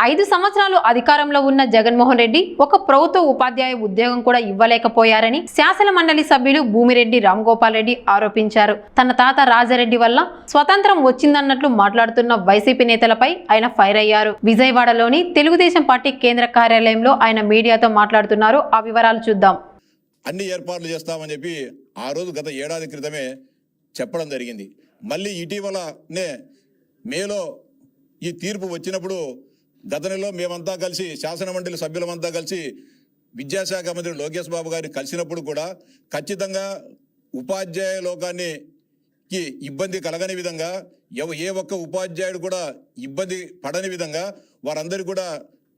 5 సంవత్సరాలు అధికారంలో ఉన్న జగన్మోహన్ రెడ్డి ఒక ప్రభుత్వ ఉపాధ్యాయ ఉద్యోగం కూడా ఇవ్వలేకపోయారని శాసన మండలి సభ్యులు భూమిరెడ్డి రామ్గోపాల్ రెడ్డి ఆరోపించారు. తన తాత రాజారెడ్డి వల్ల స్వతంత్రం వచ్చిందన్నట్లు మాట్లాడుతున్న వైసీపీ నేతలపై ఆయన ఫైర్ అయ్యారు. విజయవాడలోని తెలుగుదేశం పార్టీ కేంద్ర కార్యాలయంలో ఆయన మీడియాతో మాట్లాడుతున్నారు. ఆ వివరాలు చూద్దాం. అన్ని ఏర్పాట్లు చేస్తామని చెప్పి ఆ రోజు గత ఏడాది క్రితమే చెప్పడం జరిగింది. మళ్ళీ ఇటీవలనే మేలో ఈ తీర్పు వచ్చినప్పుడు గత నెలలో మేమంతా కలిసి శాసనమండలి సభ్యులమంతా కలిసి విద్యాశాఖ మంత్రి లోకేష్ బాబు గారిని కలిసినప్పుడు కూడా ఖచ్చితంగా ఉపాధ్యాయ లోకానికి ఇబ్బంది కలగని విధంగా ఏ ఒక్క ఉపాధ్యాయుడు కూడా ఇబ్బంది పడని విధంగా వారందరూ కూడా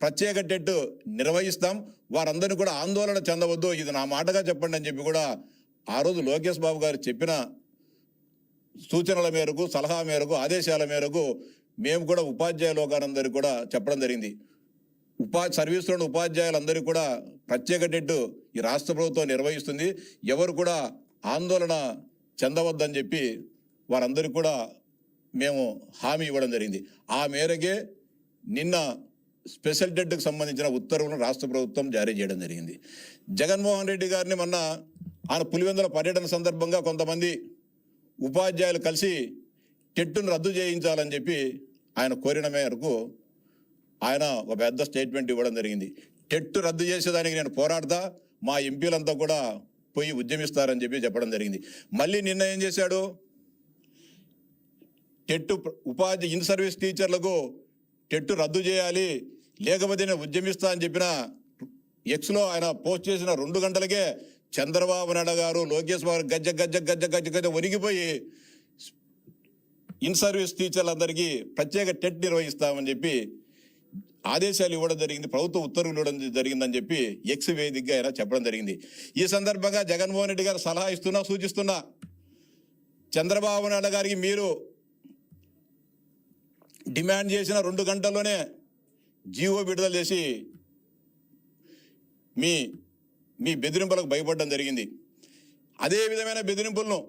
ప్రత్యేక టెట్ నిర్వహిస్తాం, వారందరినీ కూడా ఆందోళన చెందవద్దు, ఇది నా మాటగా చెప్పండి అని చెప్పి కూడా ఆ రోజు లోకేష్ బాబు గారు చెప్పిన సూచనల మేరకు, సలహా మేరకు, ఆదేశాల మేరకు మేము కూడా ఉపాధ్యాయ లోకాలందరికీ కూడా చెప్పడం జరిగింది. సర్వీసులోని ఉపాధ్యాయులందరికీ కూడా ప్రత్యేక టెట్ ఈ రాష్ట్ర ప్రభుత్వం నిర్వహిస్తుంది, ఎవరు కూడా ఆందోళన చెందవద్దని చెప్పి వారందరికీ కూడా మేము హామీ ఇవ్వడం జరిగింది. ఆ మేరకే నిన్న స్పెషల్ టెట్కి సంబంధించిన ఉత్తర్వులను రాష్ట్ర ప్రభుత్వం జారీ చేయడం జరిగింది. జగన్మోహన్ రెడ్డి గారిని మొన్న ఆయన పులివెందుల పర్యటన సందర్భంగా కొంతమంది ఉపాధ్యాయులు కలిసి టెట్ను రద్దు చేయించాలని చెప్పి ఆయన కోరిన మేరకు ఆయన ఒక పెద్ద స్టేట్మెంట్ ఇవ్వడం జరిగింది. టెట్ రద్దు చేసేదానికి నేను పోరాడతా, మా ఎంపీలంతా కూడా పోయి ఉద్యమిస్తారని చెప్పి చెప్పడం జరిగింది. మళ్ళీ నిన్న ఏం చేశాడు, టెట్ ఇన్ సర్వీస్ టీచర్లకు టెట్ రద్దు చేయాలి, లేకపోతే నేను ఉద్యమిస్తా అని చెప్పిన ఎక్స్లో ఆయన పోస్ట్ చేసిన 2 గంటలకే చంద్రబాబు నాయుడు గారు, లోకేష్ బాబు గజ్జ గజ్జ గజ్జ గజ్జ గజ్జ వణిగిపోయి ఇన్ సర్వీస్ టీచర్లందరికీ ప్రత్యేక టెట్ నిర్వహిస్తామని చెప్పి ఆదేశాలు ఇవ్వడం జరిగింది, ప్రభుత్వ ఉత్తర్వులు ఇవ్వడం జరిగిందని చెప్పి ఎక్స్ వేదికగా ఆయన చెప్పడం జరిగింది. ఈ సందర్భంగా జగన్మోహన్ రెడ్డి గారు సలహా సూచిస్తున్నా, చంద్రబాబు నాయుడు గారికి మీరు డిమాండ్ చేసిన 2 గంటల్లోనే జీవో విడుదల చేసి మీ బెదిరింపులకు భయపడడం జరిగింది. అదే విధమైన బెదిరింపులను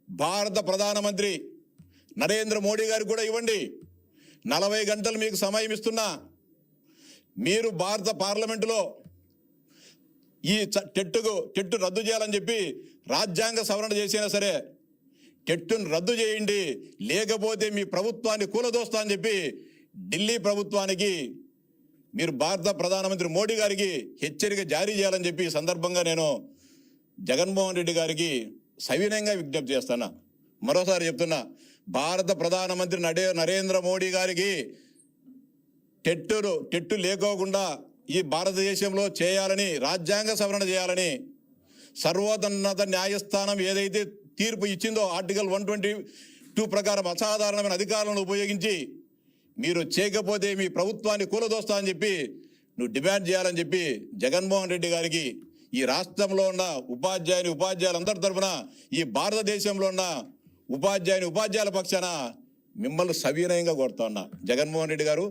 భారత ప్రధానమంత్రి నరేంద్ర మోడీ గారికి కూడా ఇవ్వండి. 40 గంటలు మీకు సమయం ఇస్తున్నా, మీరు భారత పార్లమెంటులో ఈ టెట్ రద్దు చేయాలని చెప్పి రాజ్యాంగ సవరణ చేసినా సరే టెట్ను రద్దు చేయండి, లేకపోతే మీ ప్రభుత్వాన్ని కూలదోస్తా అని చెప్పి ఢిల్లీ ప్రభుత్వానికి మీరు భారత ప్రధానమంత్రి మోడీ గారికి హెచ్చరిక జారీ చేయాలని చెప్పి సందర్భంగా నేను జగన్మోహన్ రెడ్డి గారికి సవినయంగా విజ్ఞప్తి చేస్తున్నా. మరోసారి చెప్తున్నా, భారత ప్రధానమంత్రి నరేంద్ర మోడీ గారికి టెట్టు లేకోకుండా ఈ భారతదేశంలో చేయాలని, రాజ్యాంగ సవరణ చేయాలని సర్వోన్నత న్యాయస్థానం ఏదైతే తీర్పు ఇచ్చిందో ఆర్టికల్ 122 ప్రకారం అసాధారణమైన అధికారాలను ఉపయోగించి మీరు చేయకపోతే మీ ప్రభుత్వాన్ని కూలదోస్తా అని చెప్పి నువ్వు డిమాండ్ చేయాలని చెప్పి జగన్మోహన్ రెడ్డి గారికి ఈ రాష్ట్రంలో ఉన్న ఉపాధ్యాయులందరి తరఫున, ఈ భారతదేశంలో ఉన్న ఉపాధ్యాయుల పక్షాన మిమ్మల్ని సవినయంగా కోరుతా ఉన్నా. జగన్మోహన్ రెడ్డి గారు,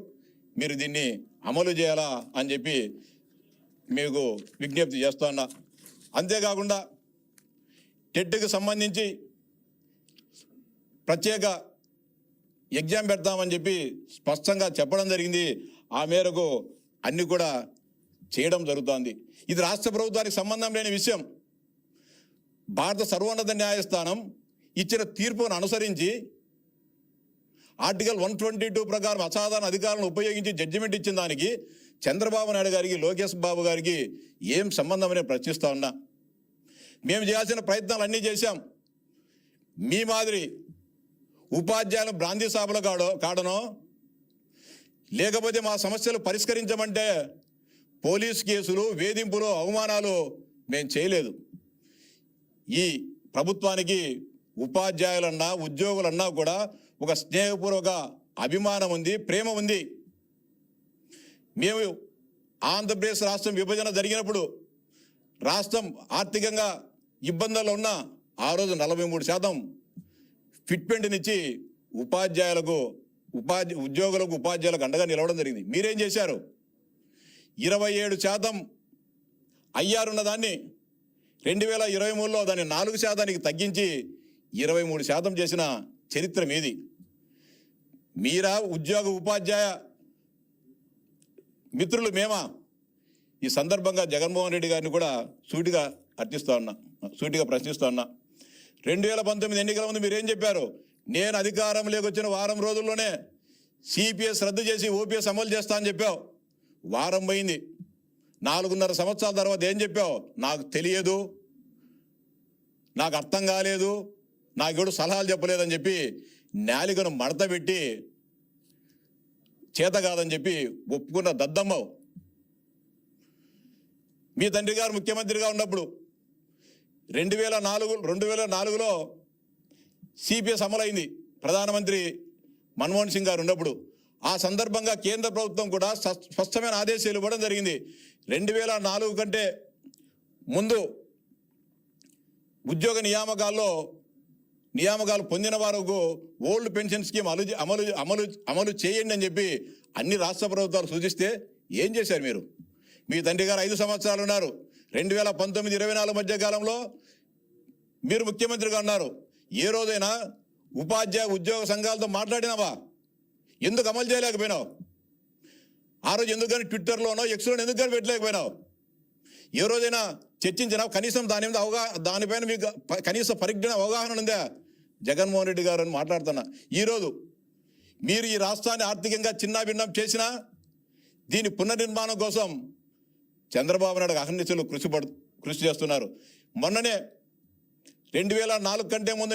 మీరు దీన్ని అమలు చేయాలా అని చెప్పి మీకు విజ్ఞప్తి చేస్తా ఉన్నా. అంతేకాకుండా టెట్కి సంబంధించి ప్రత్యేక ఎగ్జామ్ పెడతామని చెప్పి స్పష్టంగా చెప్పడం జరిగింది. ఆ మేరకు అన్ని కూడా చేయడం జరుగుతోంది. ఇది రాష్ట్ర ప్రభుత్వానికి సంబంధం లేని విషయం. భారత సర్వోన్నత న్యాయస్థానం ఇచ్చిన తీర్పును అనుసరించి ఆర్టికల్ 122 ప్రకారం అసాధారణ అధికారాలను ఉపయోగించి జడ్జిమెంట్ ఇచ్చిన దానికి చంద్రబాబు నాయుడు గారికి, లోకేష్ బాబు గారికి ఏం సంబంధం అని ప్రశ్నిస్తా ఉన్నా. మేము చేయాల్సిన ప్రయత్నాలు అన్నీ చేశాం. మీ మాదిరి ఉపాధ్యాయులు బ్రాంతి సభలు కాడనో, లేకపోతే మా సమస్యలు పరిష్కరించమంటే పోలీస్ కేసులు, వేధింపులు, అవమానాలు మేము చేయలేదు. ఈ ప్రభుత్వానికి ఉపాధ్యాయులన్నా, ఉద్యోగులన్నా కూడా ఒక స్నేహపూర్వక అభిమానం ఉంది, ప్రేమ ఉంది. మేము ఆంధ్రప్రదేశ్ రాష్ట్రం విభజన జరిగినప్పుడు రాష్ట్రం ఆర్థికంగా ఇబ్బందుల్లో ఉన్న ఆ రోజు 43% ఫిట్మెంట్నిచ్చి ఉద్యోగులకు, ఉపాధ్యాయులకు అండగా నిలవడం జరిగింది. మీరేం చేశారు? 27% అయ్యారున్న దాన్ని 2023లో దాన్ని 4%కి తగ్గించి 23% చేసిన చరిత్ర మీది. మీరా ఉద్యోగ ఉపాధ్యాయ మిత్రులు మేమా? ఈ సందర్భంగా జగన్మోహన్ రెడ్డి గారిని కూడా సూటిగా ప్రశ్నిస్తూ ఉన్నా. 2019 ఎన్నికల ముందు మీరేం చెప్పారు? నేను అధికారంలోకి వచ్చిన వారం రోజుల్లోనే సిపిఎస్ రద్దు చేసి ఓపీఎస్ అమలు చేస్తా అని చెప్పావు. వారం పోయింది. 4.5 సంవత్సరాల తర్వాత ఏం చెప్పావు? నాకు తెలియదు, నాకు అర్థం కాలేదు, నాకెవడు సలహాలు చెప్పలేదని చెప్పి నాలికను మడత పెట్టి చేత కాదని చెప్పి ఒప్పుకున్న దద్దమ్మవు. మీ తండ్రి గారు ముఖ్యమంత్రిగా ఉన్నప్పుడు 2004లో సిపిఎస్ అమలైంది. ప్రధానమంత్రి మన్మోహన్ సింగ్ గారు ఉన్నప్పుడు ఆ సందర్భంగా కేంద్ర ప్రభుత్వం కూడా స్పష్టమైన ఆదేశాలు ఇవ్వడం జరిగింది. 2004 కంటే ముందు ఉద్యోగ నియామకాలు పొందిన వారికి ఓల్డ్ పెన్షన్ స్కీమ్ అమలు చేయండి అని చెప్పి అన్ని రాష్ట్ర ప్రభుత్వాలు సూచిస్తే ఏం చేశారు మీరు? మీ తండ్రి గారు 5 సంవత్సరాలు ఉన్నారు. 2019-24 మధ్య కాలంలో మీరు ముఖ్యమంత్రిగా ఉన్నారు. ఏ రోజైనా ఉపాధ్యాయ ఉద్యోగ సంఘాలతో మాట్లాడినావా? ఎందుకు అమలు చేయలేకపోయినావు? ఆ రోజు ఎందుకు కానీ ట్విట్టర్లోనో ఎక్స్లోనో ఎందుకు కానీ పెట్టలేకపోయినావు? ఏ రోజైనా చర్చించినా? కనీసం దానిపైన మీకు కనీస అవగాహన ఉందా? జగన్మోహన్ రెడ్డి గారు అని మాట్లాడుతున్నా. ఈరోజు మీరు ఈ రాష్ట్రాన్ని ఆర్థికంగా చిన్నాభిన్నం చేసినా దీని పునర్నిర్మాణం కోసం చంద్రబాబు నాయుడు అహర్నిశలు కృషి చేస్తున్నారు. మొన్ననే 2004 కంటే ముందు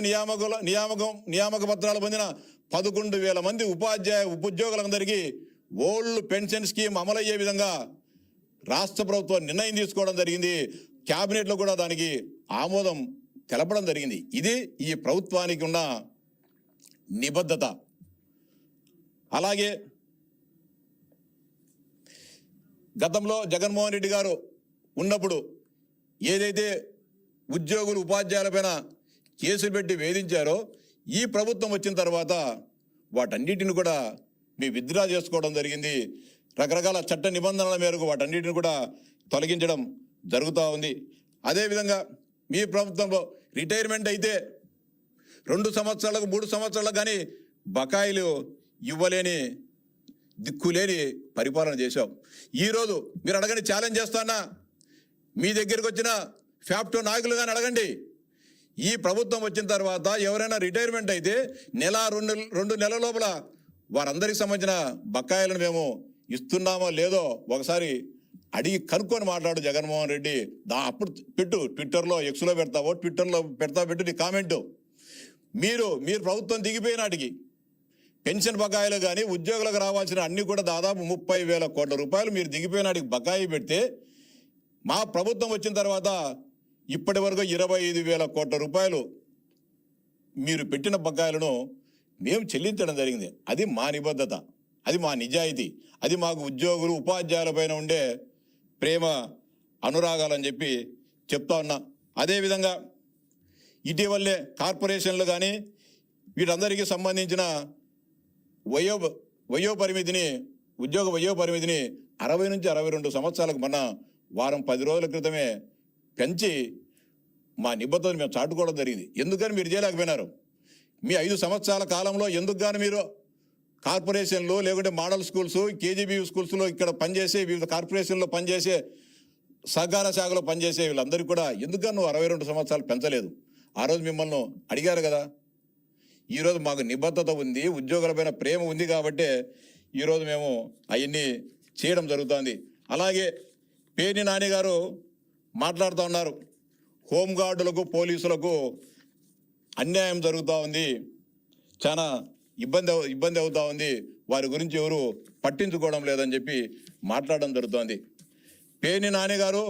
నియామక పత్రాలు పొందిన 11,000 మంది ఉద్యోగులందరికీ ఓల్డ్ పెన్షన్ స్కీమ్ అమలయ్యే విధంగా రాష్ట్ర ప్రభుత్వం నిర్ణయం తీసుకోవడం జరిగింది. క్యాబినెట్లో కూడా దానికి ఆమోదం తెలపడం జరిగింది. ఇది ఈ ప్రభుత్వానికి ఉన్న నిబద్ధత. అలాగే గతంలో జగన్మోహన్ రెడ్డి గారు ఉన్నప్పుడు ఏదైతే ఉద్యోగులు ఉపాధ్యాయులపైన కేసులు పెట్టి వేధించారో ఈ ప్రభుత్వం వచ్చిన తర్వాత వాటన్నిటిని కూడా మీ విత్డ్రా చేసుకోవడం జరిగింది. రకరకాల చట్ట నిబంధనల మేరకు వాటన్నిటిని కూడా తొలగించడం జరుగుతూ ఉంది. అదేవిధంగా మీ ప్రభుత్వంలో రిటైర్మెంట్ అయితే 2 సంవత్సరాలకు 3 సంవత్సరాలకు కానీ బకాయిలు ఇవ్వలేని దిక్కులేని పరిపాలన చేశావు. ఈరోజు మీరు అడగండి, ఛాలెంజ్ చేస్తానా, మీ దగ్గరికి వచ్చిన ఫ్యాప్టో నాయకులు కానీ అడగండి. ఈ ప్రభుత్వం వచ్చిన తర్వాత ఎవరైనా రిటైర్మెంట్ అయితే రెండు నెలల లోపల వారందరికి సంబంధించిన బకాయిలను మేము ఇస్తున్నామో లేదో ఒకసారి అడిగి కనుక్కొని మాట్లాడు జగన్మోహన్ రెడ్డి. అప్పుడు ట్విట్టర్లో ఎక్స్లో పెడతావో ట్విట్టర్లో పెట్టు నీ కామెంటు. మీరు ప్రభుత్వం దిగిపోయినాటికి పెన్షన్ బకాయిలు కానీ ఉద్యోగులకు రావాల్సిన అన్ని కూడా దాదాపు 30,000 కోట్ల రూపాయలు మీరు దిగిపోయినాటికి బకాయి పెడితే మా ప్రభుత్వం వచ్చిన తర్వాత ఇప్పటి వరకు 25,000 కోట్ల రూపాయలు మీరు పెట్టిన బకాయిలను మేము చెల్లించడం జరిగింది. అది మా నిబద్ధత, అది మా నిజాయితీ, అది మాకు ఉద్యోగులు ఉపాధ్యాయులపైన ఉండే ప్రేమ అనురాగాలని చెప్పి చెప్తా ఉన్నా. అదేవిధంగా ఇటీవలే కార్పొరేషన్లు కానీ వీటందరికీ సంబంధించిన ఉద్యోగ వయో పరిమితిని 60 నుంచి 62 సంవత్సరాలకు మన వారం 10 రోజుల క్రితమే పెంచి మా నిబద్ధతను మేము చాటుకోవడం జరిగింది. ఎందుకని మీరు చేయలేకపోయినారు? మీ 5 సంవత్సరాల కాలంలో ఎందుకు కానీ మీరు కార్పొరేషన్లు లేకుంటే మోడల్ స్కూల్స్, కేజీబీ స్కూల్స్లో ఇక్కడ పనిచేసే వివిధ కార్పొరేషన్లో పనిచేసే సహకార శాఖలో పనిచేసే వీళ్ళందరికీ కూడా ఎందుకని నువ్వు 62 సంవత్సరాలు పెంచలేదు? ఆ రోజు మిమ్మల్ని అడిగారు కదా. ఈరోజు మాకు నిబద్ధత ఉంది, ఉద్యోగులపైన ప్రేమ ఉంది కాబట్టి ఈరోజు మేము అవన్నీ చేయడం జరుగుతుంది. అలాగే పేర్ని నాని గారు మాట్లాడుతూ ఉన్నారు, హోంగార్డులకు పోలీసులకు అన్యాయం జరుగుతూ ఉంది, చాలా ఇబ్బంది అవుతూ ఉంది, వారి గురించి ఎవరు పట్టించుకోవడం లేదని చెప్పి మాట్లాడడం జరుగుతోంది. పేర్ని నాని గారు